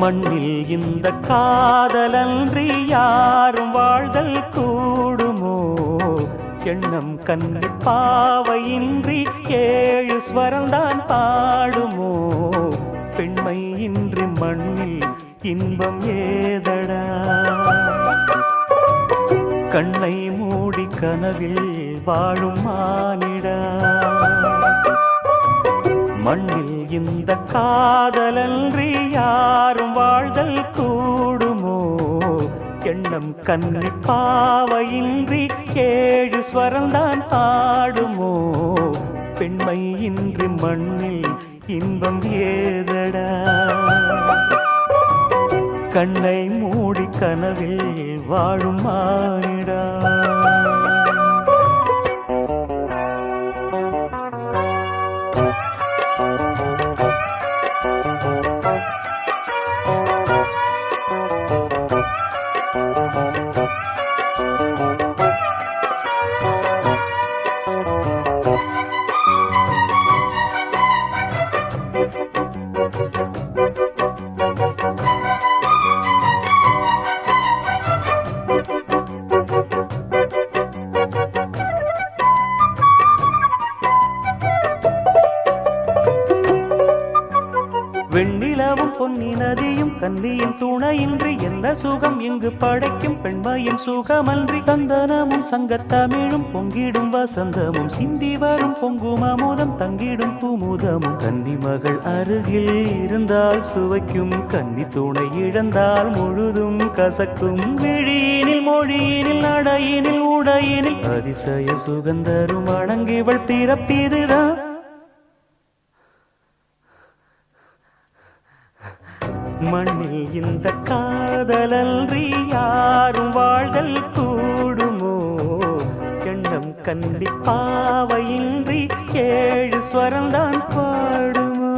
மண்ணில் இந்த காதலன்றி யாரும் வாழ்தல் கூடுமோ? எண்ணம் கண்ணி பாவையின்றி ஏழு ஸ்வரம்தான் பாடுமோ? பெண்மை இன்றி மண்ணில் இன்பம் ஏதடா? கண்ணை மூடி கனவில் வாழும் மானிடா. மண்ணில் இந்த காதலன்றி யாரும் வாழ்தல் கூடுமோ? எண்ணம் கண்ணி பாவையின்றி ஏழு ஸ்வரம்தான் பாடுமோ? பெண்மை இன்றி மண்ணில் இன்பம் ஏதடா? கண்ணை மூடி கனவில் வாழும் மானிடா. வெண்ணிலவும் பொன்னி நதியும் கன்னியின் துணையின்றி என்ன சுகம் இங்கு படைக்கும்? பெண்மையின் சுகமன்றி சந்தனமும் சங்கத்தமிழும் பொங்கிடும் வசந்தமும் சிந்தி வரும் பொங்கும் அமுதம் தங்கிடும் குமுதமும். கன்னி மகள் அருகில் இருந்தால் சுவைக்கும், கன்னி துணை இழந்தால் முழுதும் கசக்கும். விழியினில் மொழியினில் நடையினில் உடையினில் அதிசய சுகந்தரும் அடங்கிவள் பிறப்பிதுதான். மண்ணில் இந்த காதலன்றி யாரும் வாழ்தல் கூடுமோ? எண்ணம் கண்டி பாவையின்றி ஏழு ஸ்வரம்தான் பாடுமோ?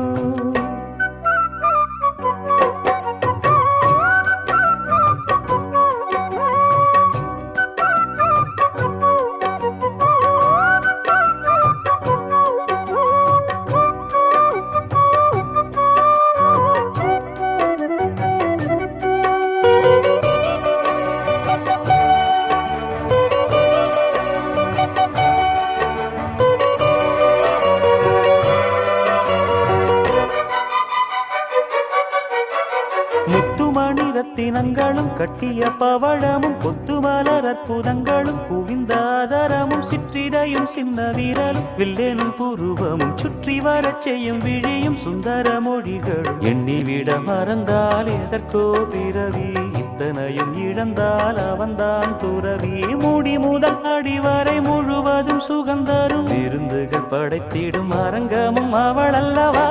முத்துமணி ரத்தினங்களும் கட்டிய பவழமும் கொத்துமலர் அற்புதங்களும் குவிந்தாதரமும் சிற்றிடையும் சின்ன வீரலும் வில்லேனும் புருவமும் சுற்றி வரச் செய்யும் விழியும் சுந்தர மொழிகளும். எண்ணிவிட மறந்தால் எதற்கோ பிறவி, இத்தனையும் இழந்தால் அவன்தான் துறவி. மூடி முதல் அடிவரை முழுவதும் சுகந்தரும் விருந்துகள் படைத்திடும் அரங்கமும் அவள் அல்லவா?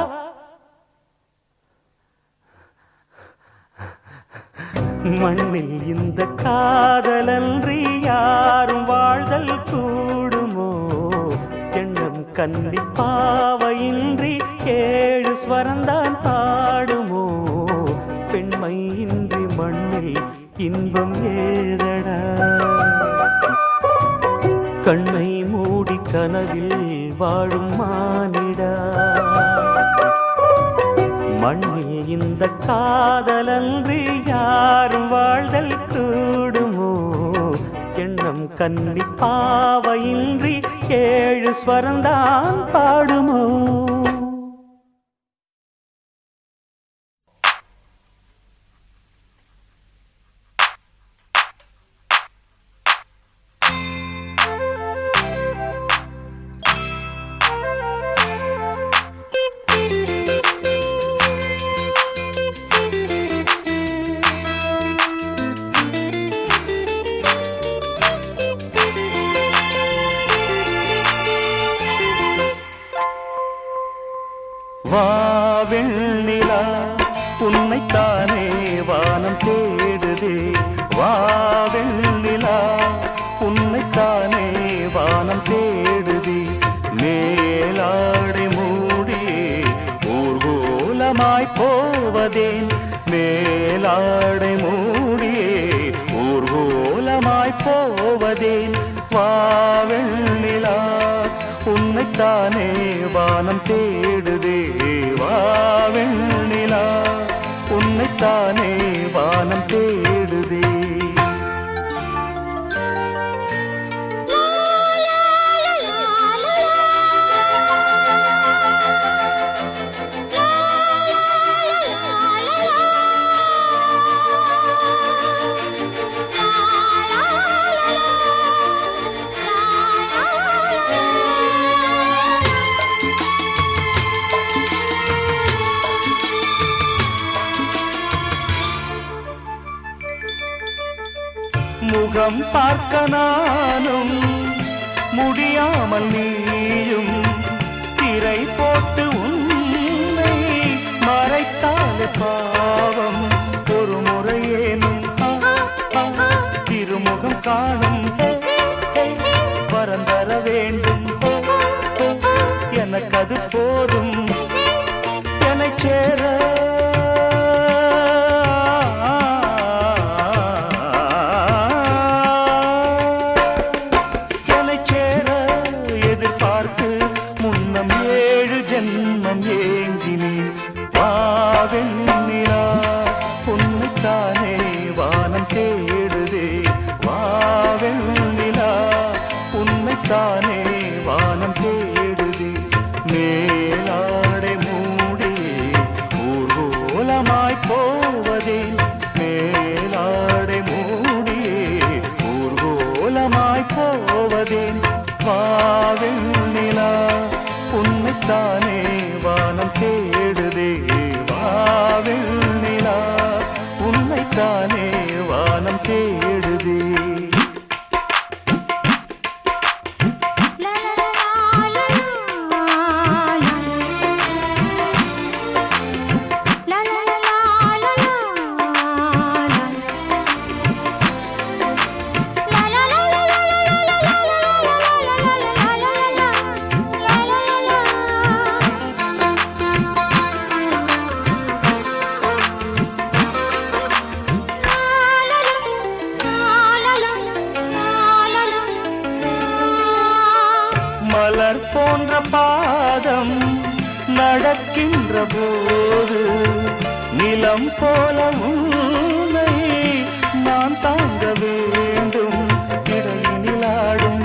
மண்ணில் இந்த காதலன்றி யாரும் வாழ்தல் கூடுமோ? எண்ணம் கண்ணி பாவையின்றி ஏழு ஸ்வரம்தான் பாடுமோ? பெண்மை இன்றி மண்ணில் இன்பம் ஏதடா? கண்ணை மூடி கனவில் வாழும் மானிடா. மண்ணில் இந்த காதலன்றி யாரும் வாழ்தல் கூடுமோ? எண்ணம் கண்ணி பாவையின்றி ஏழு ஸ்வரம்தான் பாடுமோ? வா வெண்ணிலா உன்னைத்தானே வானம் தேடுதே. வா வெண்ணிலா உன்னைத்தானே வானம் தேடுதே. மேலாடை மூடியே ஊர்கோலமாய் போவதேன்? மேலாடை மூடியே ஊர்கோலமாய் போவதேன்? வா வெண்ணிலா உன்னைத்தானே வானம் தேடுதே. வா வெண்ணிலா உன்னைத்தானே வானம் தேடுதே. முகம் பார்க்க நானும் முடியாமல் நீயும் திரை போட்டு உன்னை மறைத்தாலே பாவம். ஒரு முறையேனும் திருமுகம் காணும் வரந்தர வேண்டும். எனக்கு அது போதும் என்னை சேர. உன்னைத்தானே வானம் தேடுதே. வாவெண்ணிலா உன்னைத்தானே வானம் தேடுதே. மேலாடை மூடியே ஊர்வலமாய் போவதே. மேலாடை மூடியே ஊர்வலமாய் போவதே. வாவெண்ணிலா உன்னைத்தானே வானம் தேடுதே. வாவெண்ணிலா உன்னைத்தானே வானம் தேடுதே. மலர் போன்ற பாதம் நடக்கின்ற போது நிலம் போல உன்னை நான் தாங்க வேண்டும். இடையினிலாடும்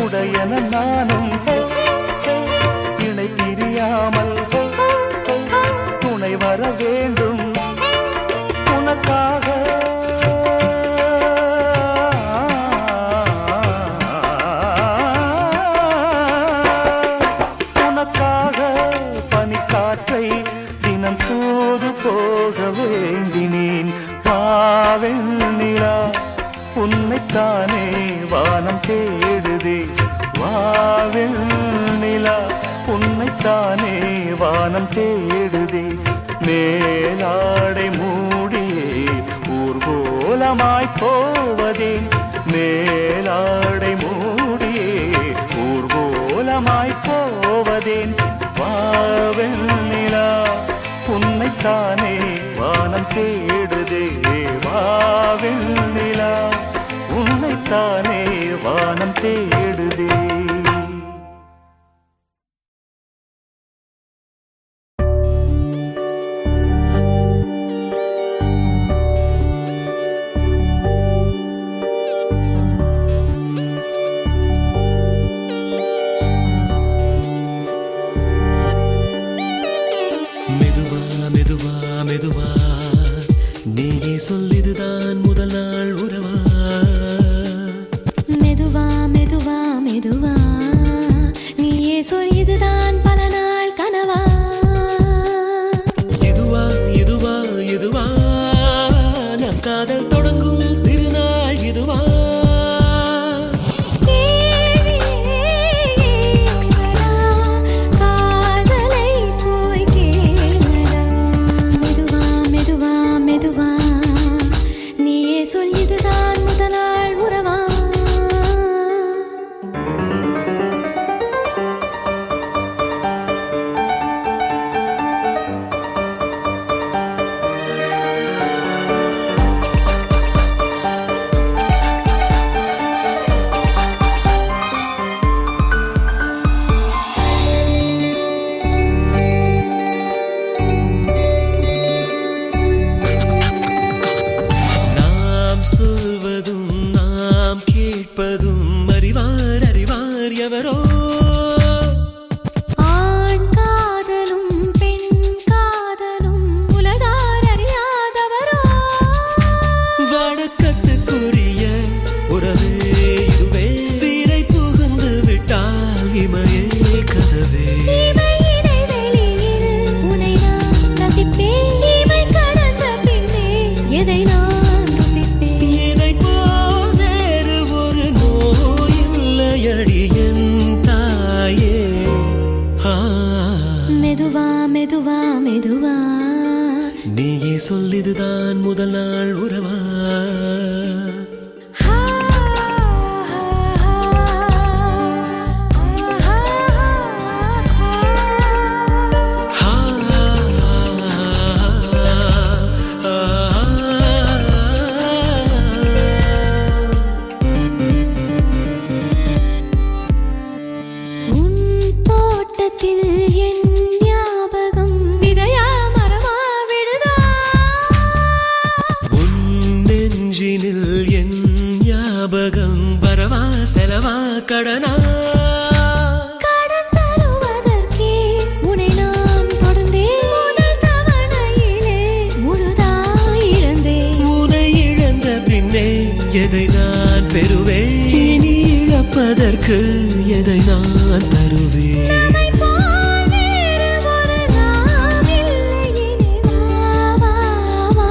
உடையன நானும் இணை பிரியாமல் துணை வர வேண்டும். உனக்காக தினம் தூது போக வேண்டினேன். வாவெண்ணிலா உன்னைத்தானே வானம் தேடுதே. வாவெண்ணிலா உன்னைத்தானே வானம் தேடுதே. மேலாடை மூடியே ஊர்வலமாய் போவதே. மேலாடை மூடியே ஊர்வலமாய் போவதேன். வாவெண்ணிலா உன்னைத்தானே வானம் தேடுதே. வாவெண்ணிலா உன்னைத்தானே வானம் தேடுதே. மெதுவா நீயே சொல்லிதுதான் முதல் நாள் உறவா. மெதுவா மெதுவா மெதுவா நீயே சொல்லிதுதான் பல நாள் கனவா. இதுவா இதுவா இதுவா நம் காதல் தொடங்கும் திருநாள் இதுவா. மெதுவா நீயே சொல்லிதுதான் இதுதான் முதல் நாள் உறவா செலவா கடனா கடன் தருவதற்கே உன்னை நான் தொடர்ந்தேன் முதல் தவணையிலே முழுதாய் இழந்தேன் உன்னை இழந்த பின்னே எதை நான் பெறுவேன் இனி இழப்பதற்கு எதை நான் தருவேன் நம்மை போல் வேறு ஒரு நாம் இல்லை இனி வா வா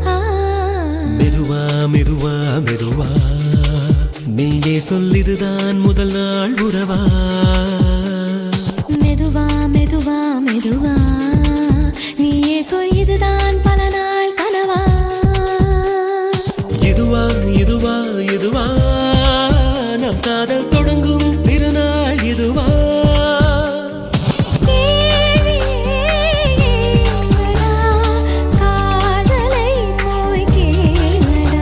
வா மெதுவா மெதுவா மெதுவா நீயே சொல்லிதுதான் முதல் நாள் உறவா மெதுவா மெதுவா மெதுவா நீயே சொல் இதுதான் பல நாள் கனவா இதுவா இதுவா இதுவா நம் காதல் தொடங்கும் திருநாள் இதுவா காதலை போய் கேளடா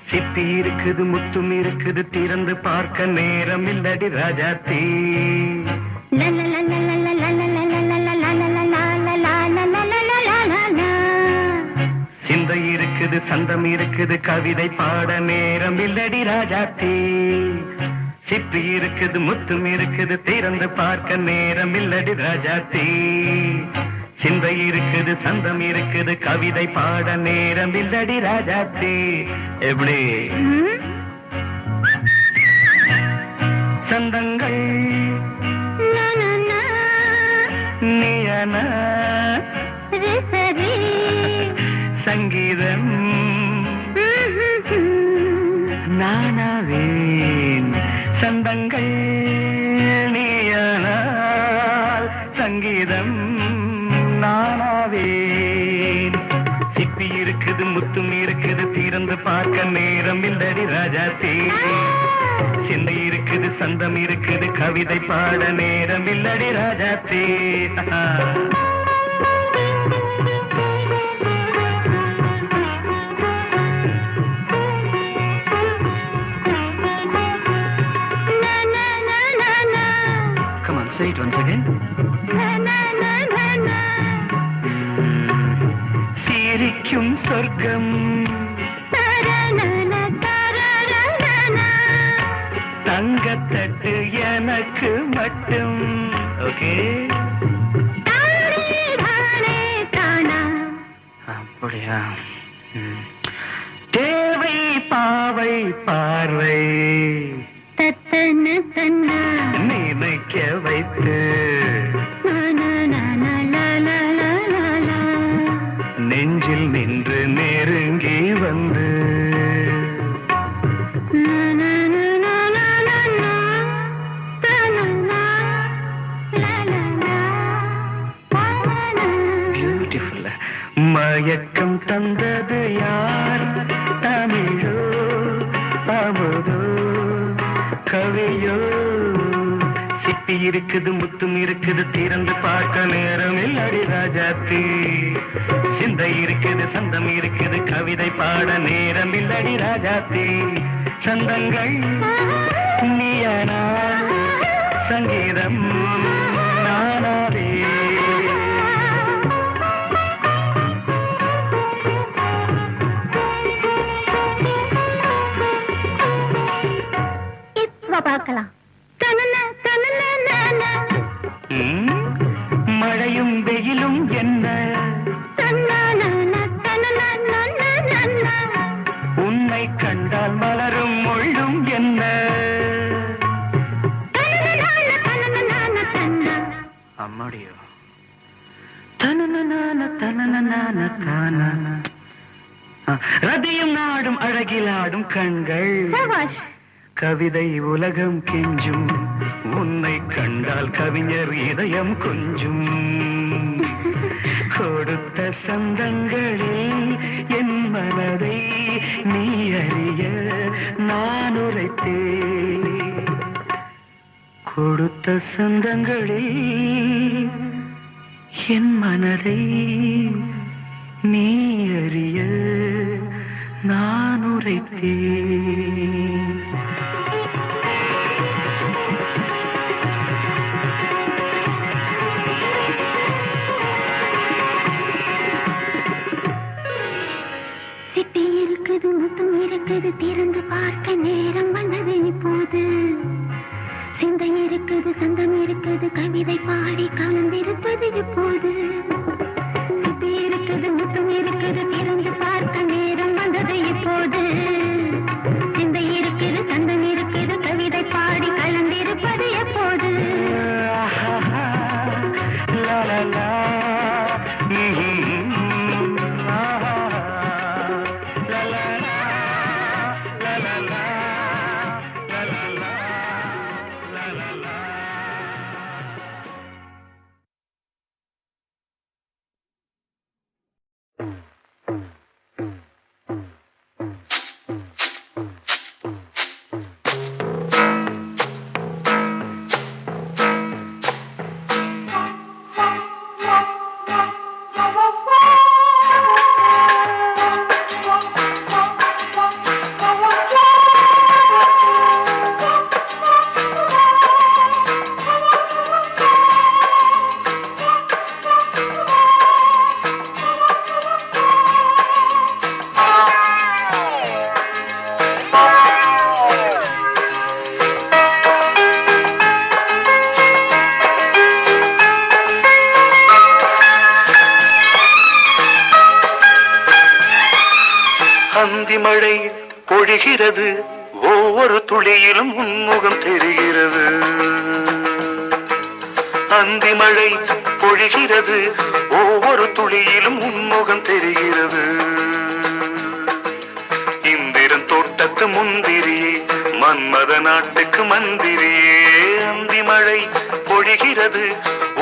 சிப்பி இருக்குது முத்தும் இருக்குது திறந்து பார்க்க நேரம் இல்லடி ராஜாத்தி சிந்தை இருக்குது சந்தம் இருக்குது கவிதை பாட நேரம் இல்லடி ராஜாத்தி சிப்பி இருக்குது முத்தும் இருக்குது திறந்து பார்க்க நேரம் இல்லடி ராஜாத்தி சிந்தை இருக்குது சந்தம் இருக்குது கவிதை பாட நேரம் இல்லடி ராஜாத்தி எப்படி சந்தங்கள் நீயன சங்கீதம் நானாவேன் சந்தங்கள் நீயனால் சங்கீதம் நானாவேன் சிப்பி இருக்குது முத்தும் இருக்குது திறந்து பார்க்க நேரம் இல்லடி ராஜாத்தி சிந்தை இருக்குது சந்தம் இருக்குது கவிதை பாட நேரம் இல்லடி Rajathi Come on, say it once again. சிரிக்கும் சொர்க்கம் தங்கத்தட்டு எனக்கு மட்டும் ஓகே அப்படியா தேவை பாவை பார்வை நினைக்க வைத்து நெஞ்சில் நின்று நெருங்கி வந்து பியூட்டிஃபுல் மயக்கம் தந்தது யார் தமிழோ அமுதோ கவியோ சிப்பி இருக்குது முத்தும் இருக்குது திறந்து பார்க்க நேரம் இல்லடி ராஜாத்தி சிந்தை இருக்குது சந்தம் இருக்குது கவிதை பாட நேரம் இல்லடி ராஜாத்தி சந்தங்கள் நீயனா சங்கீதம் நானாவே பார்க்கலாம் மழையும் வெயிலும் என்ன உன்னை உன்னை கண்டால் மலரும் முள்ளும் என்ன அம்மாடியோ ரதியும் நாடும் அழகிலாடும் கண்கள் கவிதை உலகம் கெஞ்சும் உன்னை கண்டால் கவிஞர் இதயம் கொஞ்சும் கொடுத்த சந்தங்களில் என் மனதை நீ அறிய நான் உரைத்தேன் கொடுத்த சந்தங்களில் என் மனதை நீ அறிய நான் உரைத்தேன் சிட்டி இருக்குது முத்தம் இருக்குது திறந்து பார்க்க நேரம் வந்தது இப்போது சிந்தை இருக்குது சந்தம் இருக்குது கவிதை பாடி கலந்திருப்பது இப்போது சிட்டி இருக்குது முத்தம் இருக்குது திறந்து பார்க்க நேரம் வந்தது இப்போது சிந்தை இருக்குது சந்தம் இருக்குது கவிதை பாடி கலந்திருப்பது எப்போது மழை பொழிகிறது ஒவ்வொரு துளியிலும் உன்முகம் தெரிகிறது அந்தி மழை பொழிகிறது ஒவ்வொரு துளியிலும் உன்முகம் தெரிகிறது இந்திரன் தோட்டத்து முந்திரியே மன்மத நாட்டுக்கு மந்திரியே அந்தி மழை பொழிகிறது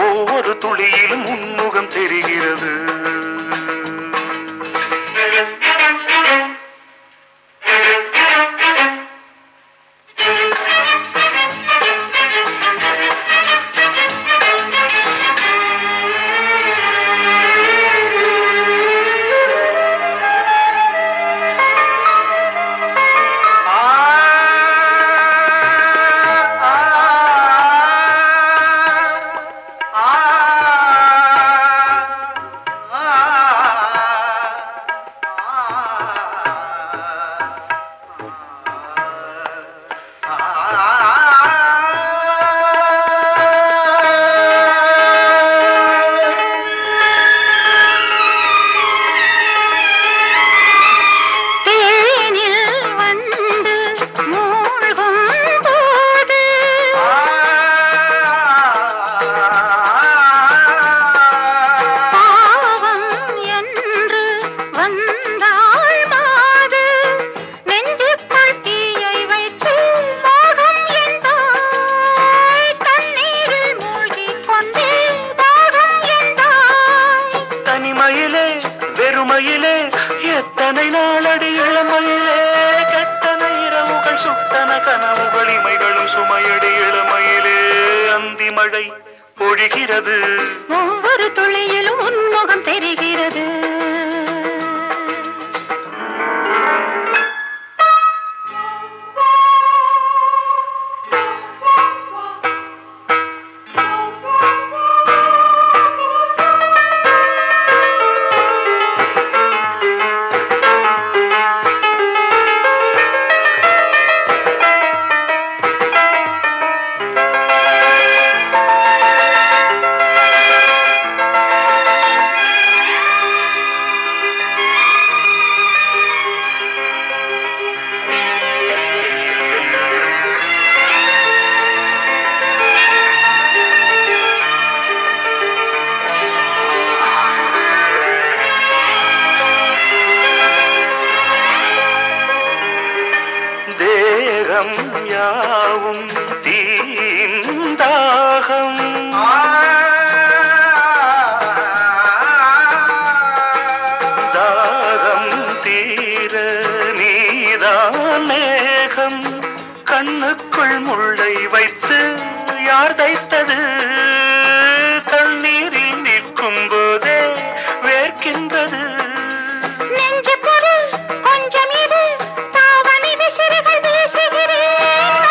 ஒவ்வொரு துளியிலும் உன்முகம் தெரிகிறது வெறுமையிலே எத்தனை நாளடி இளமையிலே கெட்டன இரவுகள் சுட்டன கனவுகள் இமைகளும் சுமையடி இளமையிலே அந்தி மழை பொழிகிறது ஒவ்வொரு துளியிலும் உன்முகம் தெரிகிறது அகம் யாவும் தீந்தாகம் தாகம் தீர நீதான் மேகம் கண்ணுக்குள் முள்ளை வைத்து யார் தைத்தது தண்ணீரில் நிற்கும் போதே வேர்க்கின்றது நெஞ்சு பொருள் கொஞ்சம் இரு தாவணி விசிறிகள் வீசுகிறேன்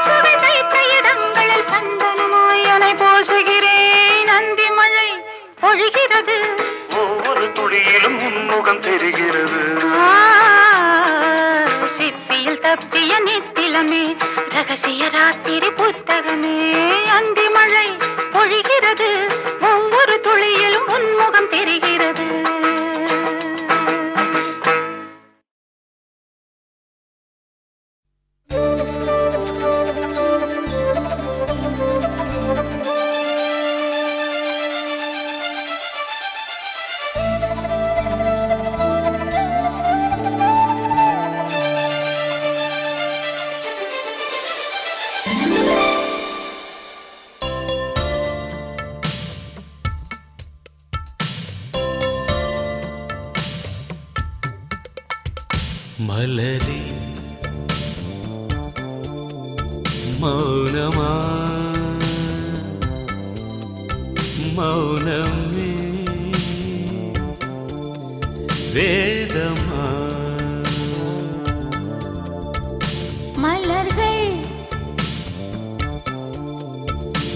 சுவை தைத்த இடங்களில் சந்தனமாய் அலை போசுகிறேன் அந்தி மழை பொழிகிறது ஒவ்வொரு துளியிலும் உன்முகம் தெரிகிறது சிப்பியில் தப்பிய நித்திலமே ரகசிய ராத்திரி புத்தகமே அந்தி மழை பொழிகிறது ஒவ்வொரு துளியிலும் உன்முகம் தெரிகிறது மலரே மௌனமா மௌனமே வேதமா மலர்கள்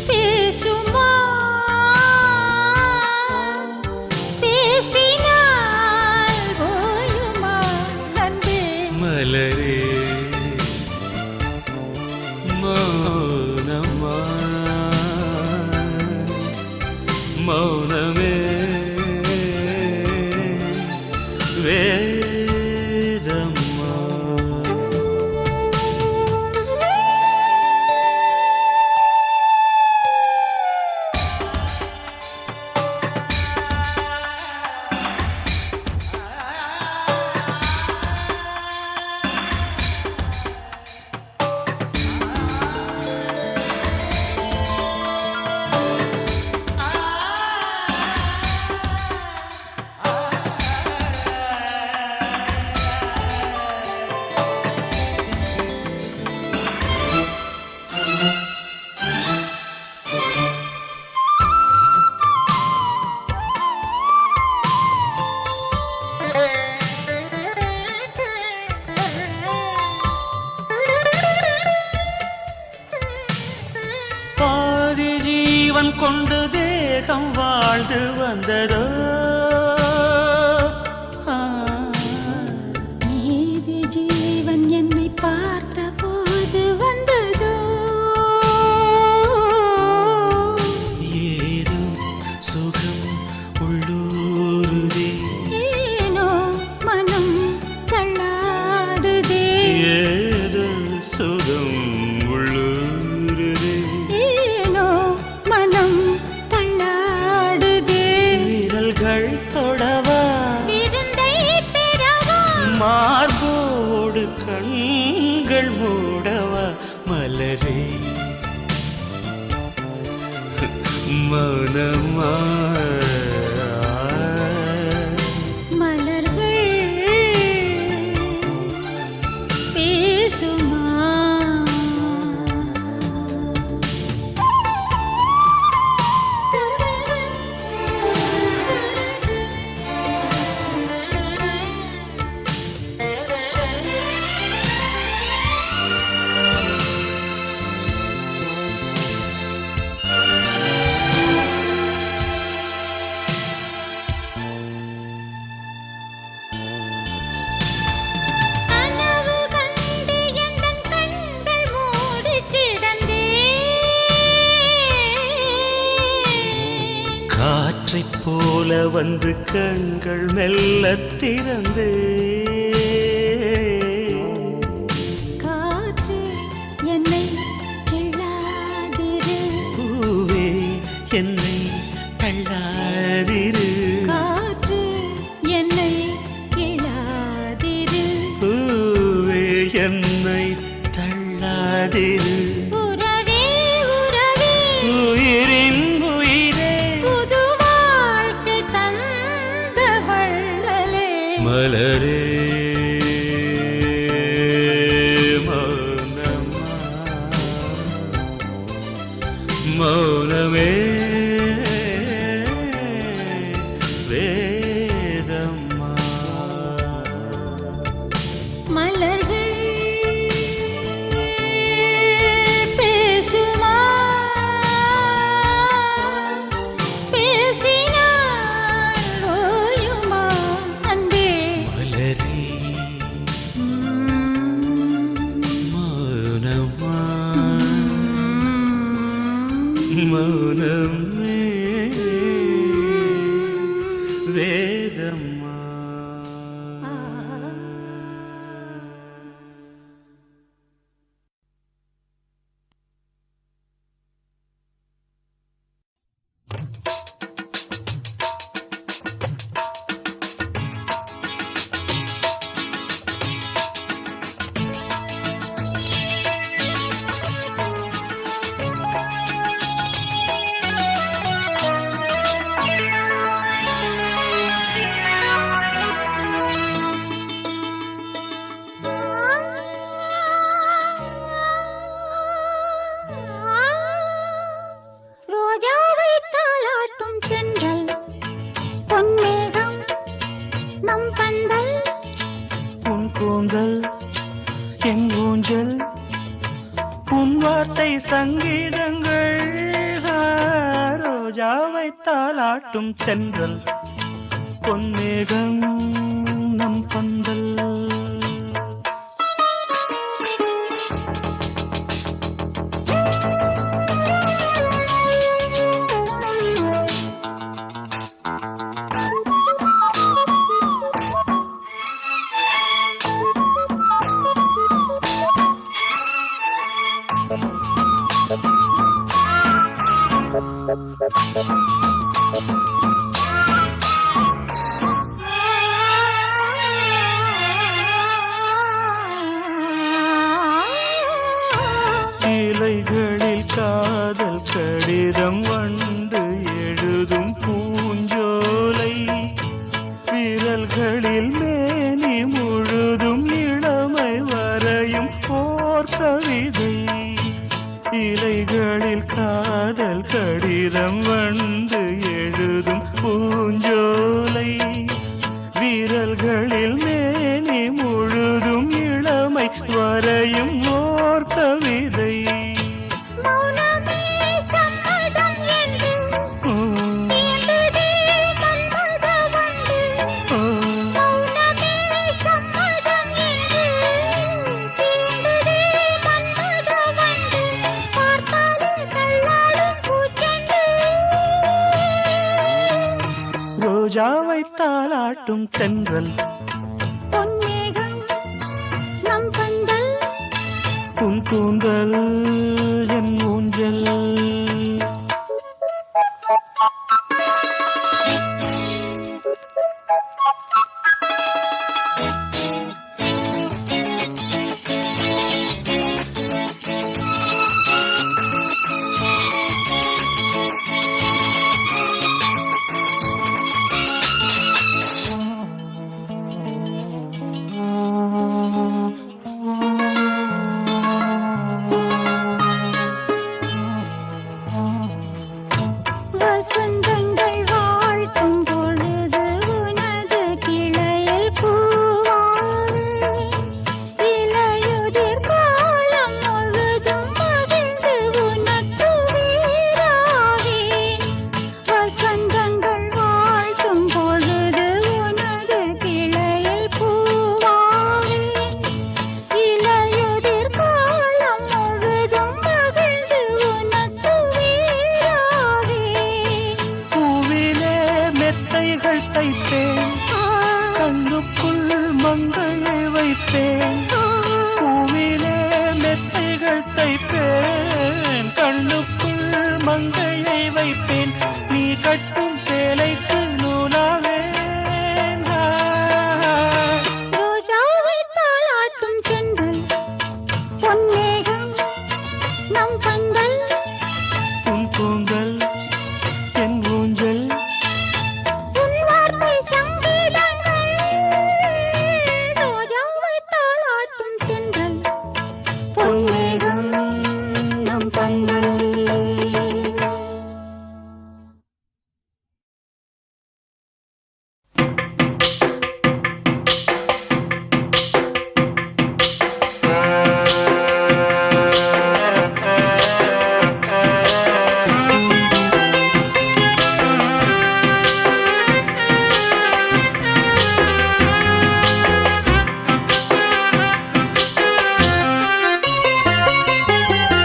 பேசுமா பேசினால் போயுமா அன்பே மலரே மௌனமா மௌனமே வேதமா பாதி ஜீவன் கொண்டு தேகம் வாழ்ந்து வந்ததோ நீதி ஜீவன் என்னை பார்த்த போது வந்ததோ ஏதோ சுகம் உள்ளூருதே ஏனோ மனம் தள்ளாடுதே ஏதோ சுகம் உள்ளூருதே ஏனோ மனம் தள்ளாடுதே விரல்கள் தொடவா விருந்தை பெறவா மார்போடு கண்கள் மூடவா மலரே மௌனமா மலர்கள் பேசுமா கனவு கண்டு எந்தன் கண்கள் மூடி கிடந்தேன் காற்றைப் போல வந்து கண்கள் மெல்ல திறந்தே காற்று என்னை கிள்ளாதிரு பூவே என்னை தள்ளாதிரு காற்று என்னை கிள்ளாதிரு பூவே என்னை மௌனமே வேதம்மா. ரோஜாவை தாளாட்டும் சென்றல் பொன்மேகம் நம் பந்தல் உன் கூந்தல் என் ஊஞ்சல் உன் வார்த்தை சங்கீதங்கள் ரோஜாவை தாளாட்டும் சென்றல் பொன்மேகம் நம் பந்தல். இலைகளில் காதல் கடிதம் வந்து எழுதும் பூஞ்சோலை விரல்களில் மேனி முழுதும் இளமை வரையும் ஓர் கவிதை. இலைகளில் காதல் கடிதம் வந்து எழுதும் பூஞ்சோலை விரல்களில் மேனி முழுதும் இளமை வரையும் ஓர் கவிதை. மௌனமே சம்மதம் என்று தீண்டதே மன்மத வண்டு. மௌனமே சம்மதம் என்று தீண்டதே மன்மத வண்டு. பார்த்தாலே கல்லாடும் பூச்செண்டு ரோஜாவை தாளாட்டும் தென்றல் பொன்மேகம் நம் பந்தல் உன் கூந்தல் என் ஊஞ்சல்.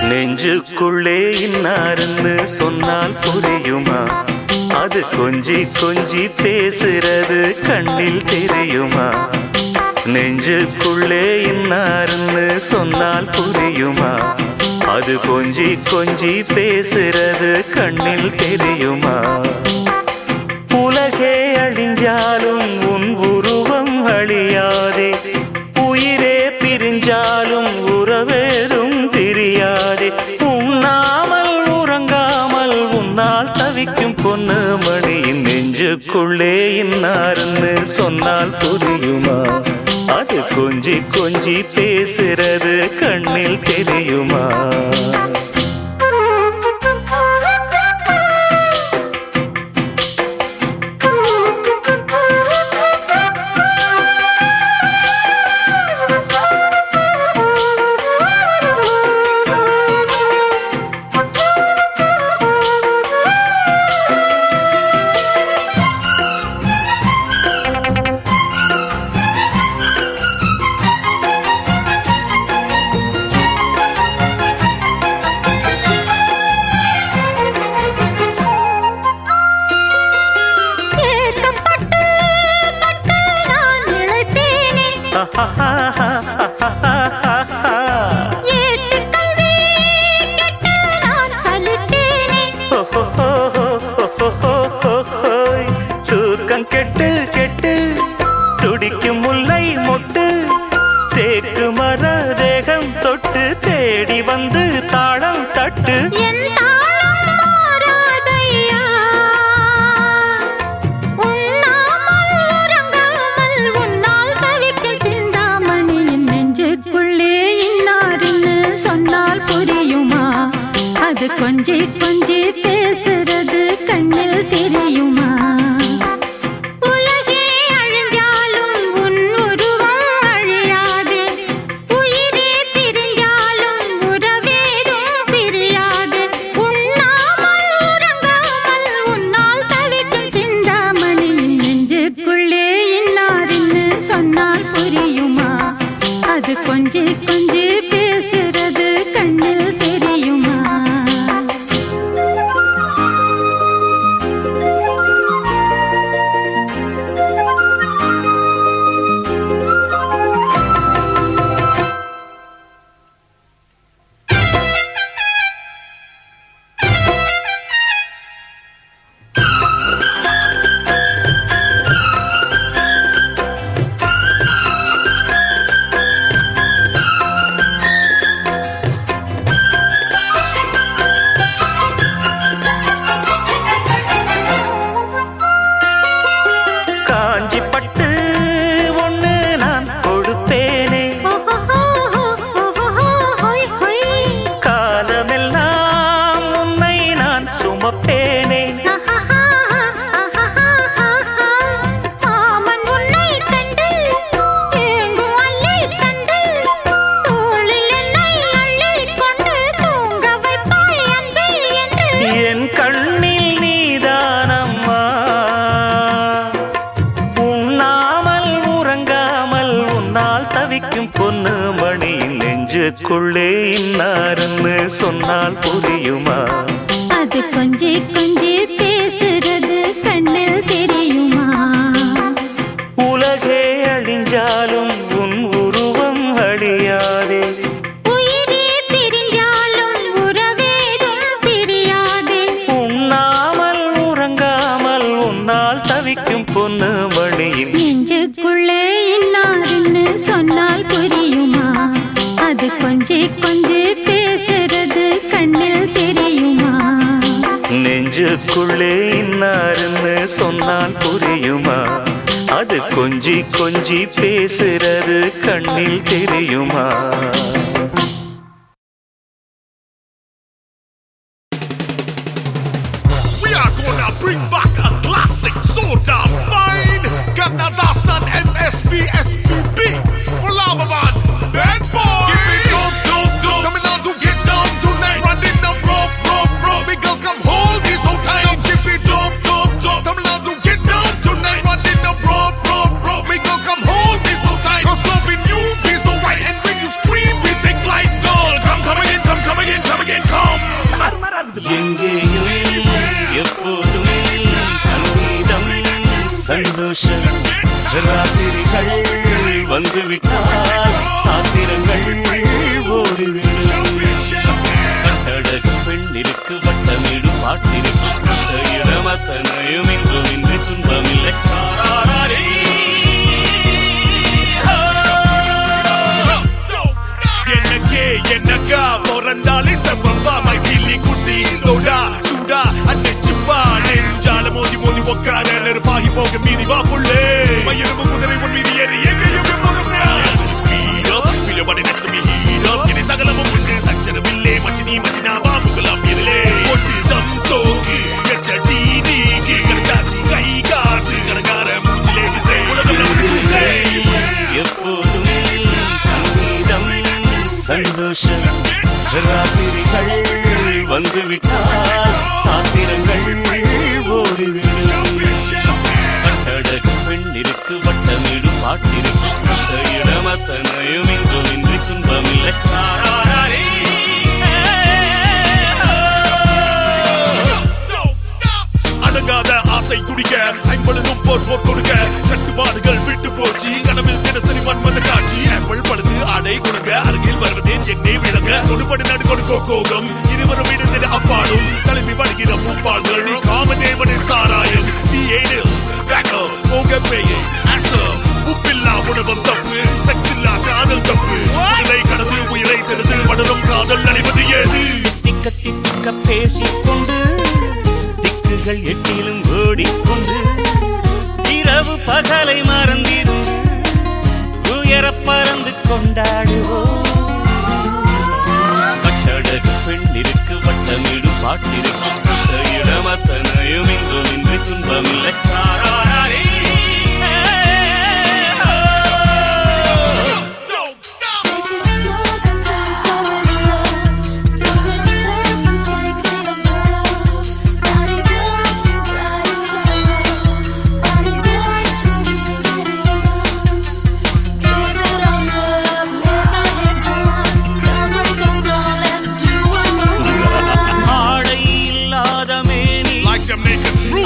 நெஞ்சுக்குள்ளே இன்னாருன்னு சொன்னால் புரியுமா? அது கொஞ்சி கொஞ்சி பேசுறது கண்ணில் தெரியுமா? நெஞ்சுக்குள்ளே இன்னாருன்னு சொன்னால் புரியுமா? அது கொஞ்சி கொஞ்சி பேசுறது கண்ணில் தெரியுமா? உலகே அழிஞ்சாலும் உன் உருவம் அழியாதே, உயிரே பிரிஞ்சாலும் உறவேதும் பிரியாதே. உண்ணாமல் உறங்காமல் உன்னால் தவிக்கும் பொண்ணு மணியின் நெஞ்சுக்குள்ளே இன்னாருன்னு சொன்னால் புரியுமா? அது கொஞ்சி கொஞ்சி பேசுறது கண்ணில் தெரியுமா? தூக்கம் கெட்டு கெட்டு துடிக்கும் முல்லை மொட்டு, தேக்கு மர தேகம் தொட்டு தேடி வந்து தாளம் தட்டு. அது கொஞ்சி கொஞ்சி பேசுறது கண்ணில் தெரியுமா? உலகே அழிஞ்சாலும் உன் உருவம் அழியாதே, உயிரே பிரிஞ்சாலும் உறவேதும் பிரியாதே. உண்ணாமல் உறங்காமல் உன்னால் தவிக்கும் சிந்தாமணி நெஞ்சுக்குள்ளே இன்னாருன்னு சொன்னால் புரியுமா? அது கொஞ்சி கொஞ்சி பேசுறது கண்ணில் தெரியுமா? பொண்ணு மணியின் நெஞ்சுக்குள்ளே இன்னாருன்னு சொன்னால் புரியுமா? அது கொஞ்சி கொஞ்சி பேசுறது கண்ணில் தெரியுமா? உலகே அழிஞ்சாலும் உன் உருவம் அழியாதே, உயிரே பிரிஞ்சாலும் உறவேதும் பிரியாதே. உண்ணாமல் உறங்காமல் உன்னால் தவிக்கும் பொண்ணு மணியின் நெஞ்சுக்குள்ளே இன்னாருன்னு சொன்னால் புரியுமா? அது கொஞ்சி கொஞ்சி பேசுறது கண்ணில் தெரியுமா? நெஞ்சுக்குள்ளே இன்னாருன்னு சொன்னால் புரியுமா? அது கொஞ்சி கொஞ்சி பேசுறது கண்ணில் தெரியுமா? We are gonna bring back a classic soda fine. Ganadasan MSB SPB. Lava man, bad boy. Give me dope, dope, dope. Coming on to get down tonight. Running the rope, rope, rope. Big girl, come hold me so tight. Give me dope, dope, dope. Coming on to get down tonight. Running the rope, rope, rope. Big girl, come hold me so tight. 'Cause loving you be so right. And when you scream. சந்தோஷம் ராத்திரிகள் வந்துவிட்டால் சாத்திரங்கள் ஓடிவிடும் கட்டழகு பெண்ணிற்கு வட்டமிடும் பாட்டிற்கு இடமத்தனையும் இன்றும் இன்று துன்பமில்லை என்னக்கா பிறந்தாலே செவ்வா கிள்ளி குட்டி லோடா சூடா அன்னைச்சிப்பா நெஞ்சால மோதி மோதி உக்கார நெருப்பாகி போக மீதி வா புள்ளே மயிரும் குதிரை உன் மீதி ஏறி எங்கேயும் சகலமும் உண்டு சச்சரவில்லே மச்சினி மச்சினா பாபுகளாம் இருளே ஒட்டு தம் சோக்கு கச்சடி நீக்கி கடைச்சாச்சி கை காசு கணக்கார மூஞ்சிலே விசை உலகம் எப்போதும் சங்கீதம் சந்தோஷம் ராத்திரிகள் வந்துவிட்டால் சாத்திரங்கள் ஓடிவிடும் கட்டழகு பெண்ணிற்கு வட்டமிடும் பாட்டிற்கு இடமத்தனையும் இன்றும் இன்று துன்பமில்லை அடங்காத ஆசை துடிக்க ஐம்பழுதும் போர் போர் கொடுக்க கட்டுப்பாடுகள் விட்டு போச்சு கனவில் தினசரி மன்மத காட்சி ஆப்பிள் படுத்து ஆடை கொடுக்க அருகில் வருவதேன் என்னை விளங்க கொடுபடி நடு கொடுக்கோ கோகம் இருவரும் இணைந்த அப்பாடும் தலைமை வருகிற பூப்பாள்கள் நீ காமதேவனின் சாராயம் நீ ஏனில் பேக்கல் போக பேயை ஆசம் உப்பில்லா உணவம் தப்பு செக்ஸில்லா காதல் தப்பு உடலை கடந்து உயிரை தெரிந்து படரும் காதல் அடைவது ஏது திக்க திக்க பேசிக்கொண்டு திக்குகள் எட்டிலும் ஓடிக்கொண்டு இரவு பகலை மறந்திருந்து உயர பறந்து கொண்டாடுவோம் கட்டழகு பெண்ணிற்கு வட்டமிடும் பாட்டிற்கு இடமத்தனையும் இன்றும் இன்று துன்பமில்லை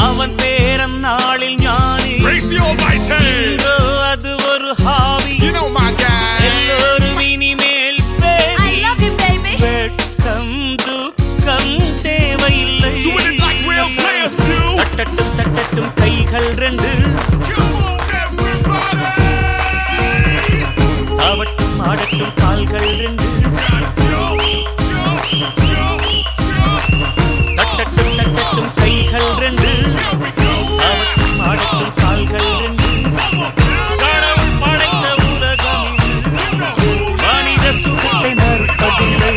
அவன் பேரன் நாளில் ஞானி அது ஒரு ஹாபி எல்லோரும் இனிமேல் வெட்கம் துக்கம் தேவையில்லை தட்டட்டும் தட்டட்டும் கைகள் ரெண்டு அவட்டும் ஆடட்டும் கால்கள் ரெண்டு தட்டட்டும் தட்டட்டும் கைகள் ரெண்டு அவட்டும் ஆடட்டும் கால்கள் ரெண்டு கடவுள் படைத்த உலகம் மனித சுகத்தை மறுப்பதில்லை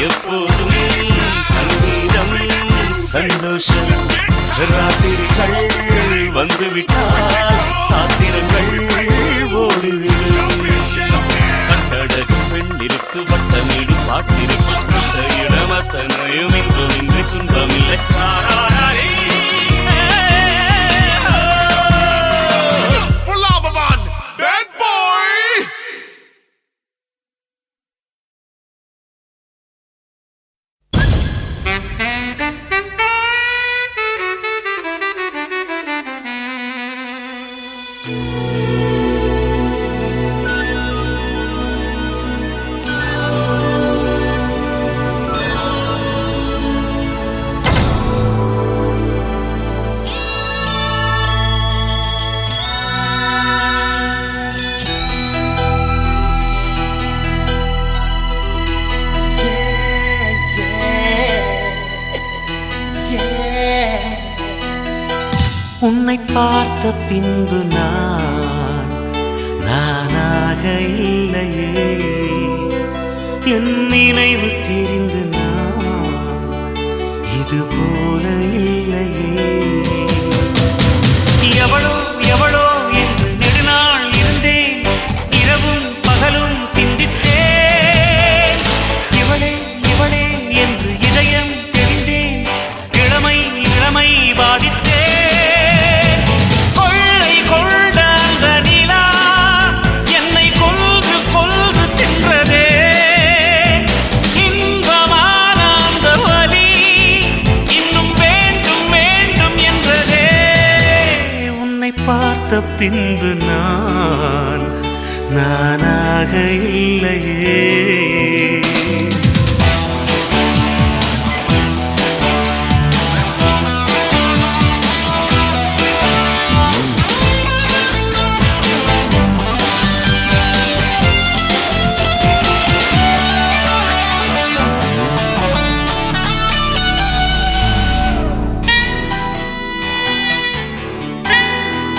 எப்போதும் சங்கீதம் சந்தோஷம் ராத்திரிகள் வந்துவிட்டால் சாத்திரங்கள் ஓடிவிடும் கட்டழகு பெண்ணிற்கு வட்டமிடும் பாட்டிற்கு இடமத்தனையும் இன்றும் இன்று துன்பமில்லை உன்னை பார்த்த பின்பு நானாக இல்லையே என் நினைவு தெரிந்து நான் இது போல இல்லையே. எவளோ எவளோ என்று நெடுநாள் இருந்தேன், இரவும் பகலும் சிந்தித்தேன். இவளே இவளே என்று இதயம் தெரிந்தேன், இளமை இளமை பாதித்தேன். கொள்ளை கொண்ட அந்த நிலா என்னை கொல்று கொல்று தின்றதே. இன்பமான அந்த வலி இன்னும் வேண்டும் வேண்டும் என்றதே. உன்னை பார்த்த பின்பு நானாக இல்லையே.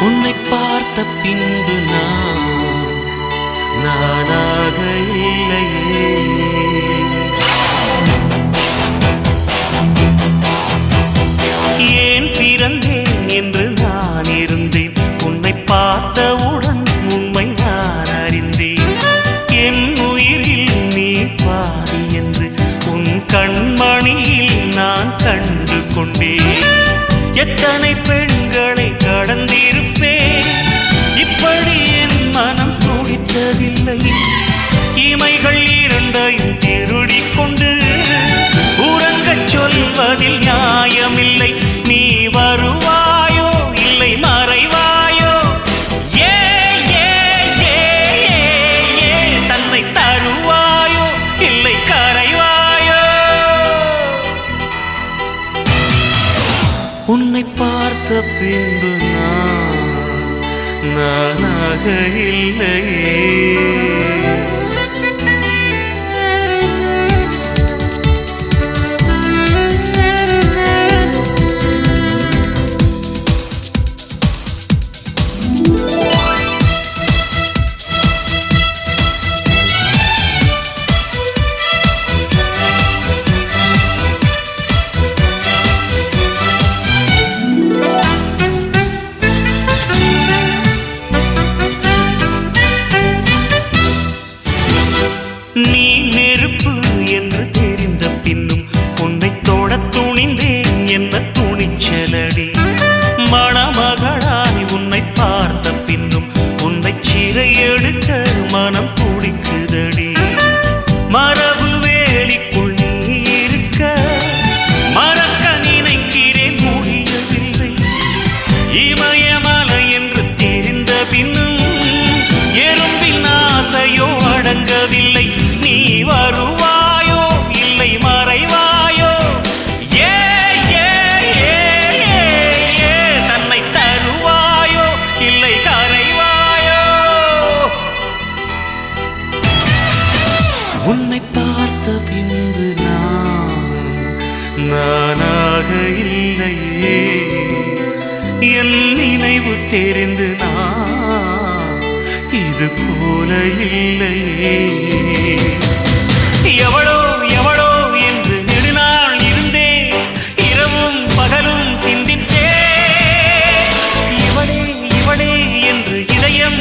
உன்னை பார்த்த பின்பு நானாக இல்லையே. ஏன் பிறந்தேன் என்று நான் இருந்தேன், உன்னை பார்த்தவுடன் உண்மை நான் அறிந்தேன். என் உயிரில் நீ பாதி என்று உன் கண்மணியில் நான் கண்டு கொண்டேன். எத்தனை பெண்களை கடந்திருப்பேன், இப்படி என் மனம் துடித்ததில்லை. இமைகள் இரண்டையும் திருடிக் கொண்டு உறங்கச் சொல்வதில் நியாயமில்லை. நீ வருவாயோ இல்லை மறைவாயோ, ஏ ஏ ஏ ஏ தன்னை தருவாயோ இல்லை கரைவாயோ. உன்னை பார்த்த பின்பு நானாக இல்லையே. நீ நெருப்பு என்று தெரிந்த பின்னும் உன்னை தொட துணிந்தேன் என்ன துணிச்சலடி. மணமகளாய் உன்னை பார்த்த பின்னும் உன்னை சிறை எடுக்க மனம் துடிக்குதடி. மரபு வேலிக்குள் நீ இருக்க மறக்க நினைக்கிறேன், முடியவில்லை. இமயமலை என்று தெரிந்த பின்னும் எறும்பின் ஆசையோ அடங்கவில்லை. நீ வருவாயோ இல்லை மறைவாயோ, ஏ ஏ ஏ ஏ தன்னை தருவாயோ இல்லை கரைவாயோ. உன்னை பார்த்த பின்பு நானாக இல்லையே. என் நினைவு தெரிந்து இது போல இல்லையே. எவளோ எவளோ என்று நெடுநாள் இருந்தேன், இரவும் பகலும் சிந்தித்தேன். இவளே இவளே என்று இதயம்